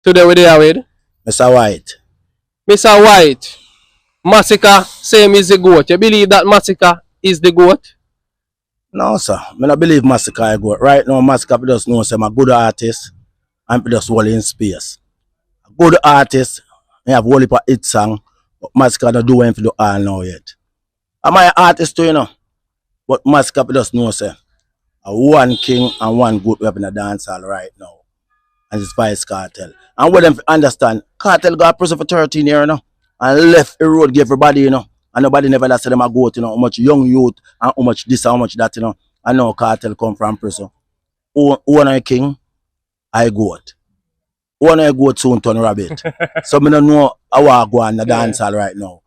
Today we there with Mr. White. Mr. White. Masicka same is the goat. You believe that Masicka is the goat? No, sir. I don't believe Masicka I go. Right now, Masicka just know say I'm a good artist and just hold in space. A good artist, I have whole heap of hit song, but Masicka don't do anything to do all now yet. I'm an artist too, you know. But Masicka just know say a one king and one good rep in the dancehall right now. And it's Vice Cartel. And what them understand, Cartel got prison for 13 years, you know, and left the road, give everybody, you know, and nobody never said them a goat, you know, how much young youth and how much this and how much that, you know. And now Cartel come from prison. Who one a king, I goat. One a goat soon turn rabbit. So I don't know how I go on the dancehall right now.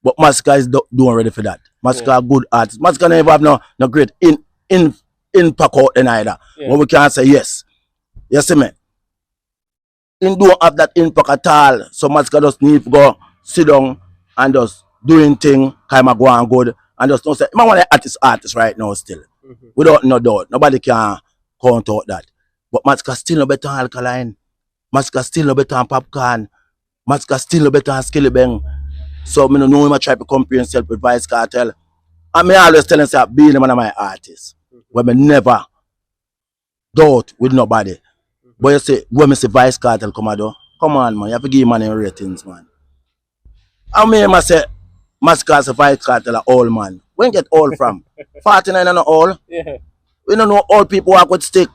But Masicka is doing ready for that. Masicka a good artist. Masicka never have no great in pack out in either. But we can say yes. Yes, see me. He don't have that impact at all. So Masicka just need to go sit down and just doing thing, kind of go on good. And just don't say, I want to artist right now still. Without no doubt. Nobody can count out that. But Masicka still no better than alkaline. Masicka still no better than popcorn. Masicka still no better than skilly bang. So I don't know him try to compare himself with Vice Cartel. And I always tell him say being one of my artists. When I never doubt with nobody. But you say, when I see Vice Cartel come out, come on, man, you have to give man ratings, man. I mean, I say, Masicka say Vice Cartel are all, man. When you get all from? 49 and all? Yeah. We don't know all people walk with stick.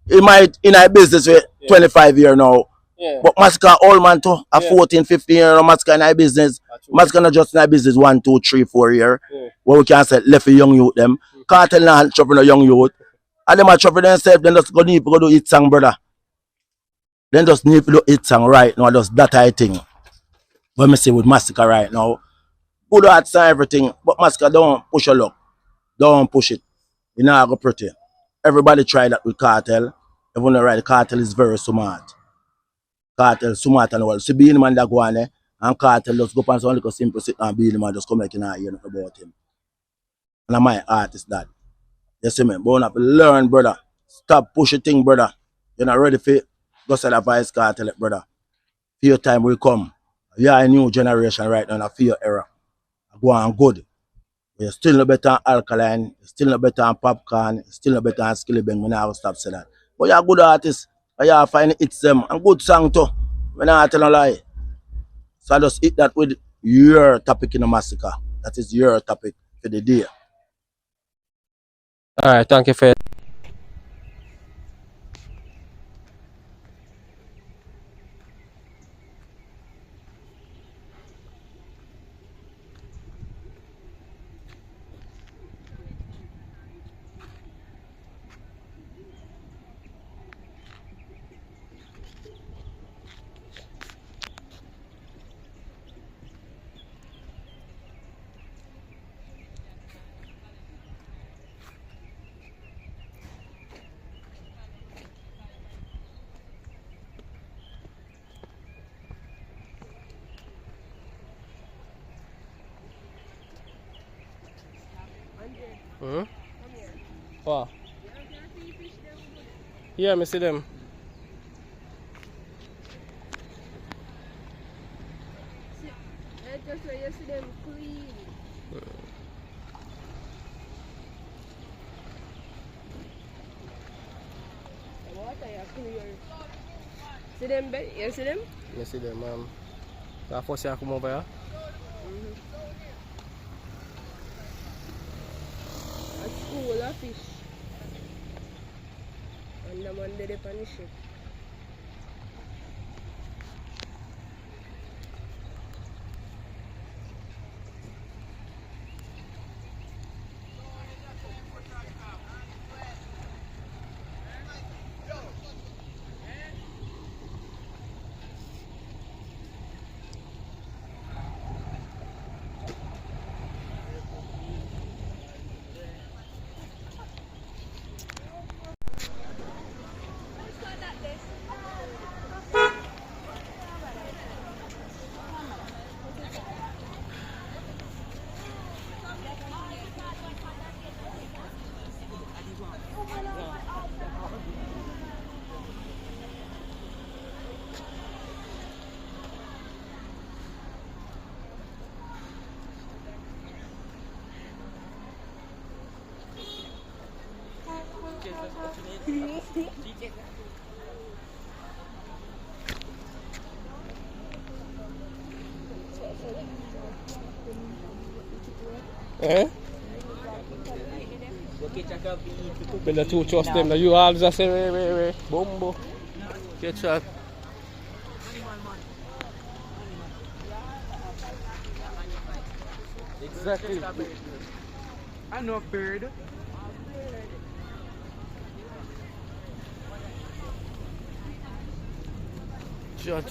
He might in our business with 25 years now. Yeah. But Masicka all man too. A 14, 15 years Masicka in our business. Masicka not just in our business 1, 2, 3, 4 years. Where we can say left a young youth them. Cartel not trouble no young youth. And them a trouble themselves, then just need to go do it song, brother. Then just need to do it song right now, just that I think. When me say with Masicka right now, good arts and everything, but Masicka don't push your luck. Don't push it. You know go pretty. Everybody try that with Cartel. Everyone right, Cartel is very smart. Cartel smart and all. See being man that go on there, and Cartel just go up and some little simple sit and being man just come like you know hear nothing about him. And my artist that. You see me? But you have to learn, brother. Stop pushing thing, brother. You're not ready for it. Go say the Vice Cartel, brother. Fear time will come. You are a new generation right now, in a fear era. Go on good. You're still no better than alkaline, you're still no better than popcorn, you're still no better than skilly bang. When I will stop saying that. But you're a good artist. And you find it's them. And good song too. When I tell a lie. So I just hit that with your topic in the Masicka. That is your topic for the day. Alright, thank you for Wow. Yeah, I see them. Just where you see them clean. The water is clear. See them, you see them? I see them. That first year come over here. A school of fish. And the man did it on the ship. Eh? But the two trust them. You all just say, wait. Bumbo. Get shot. Exactly. I know bird. Sure.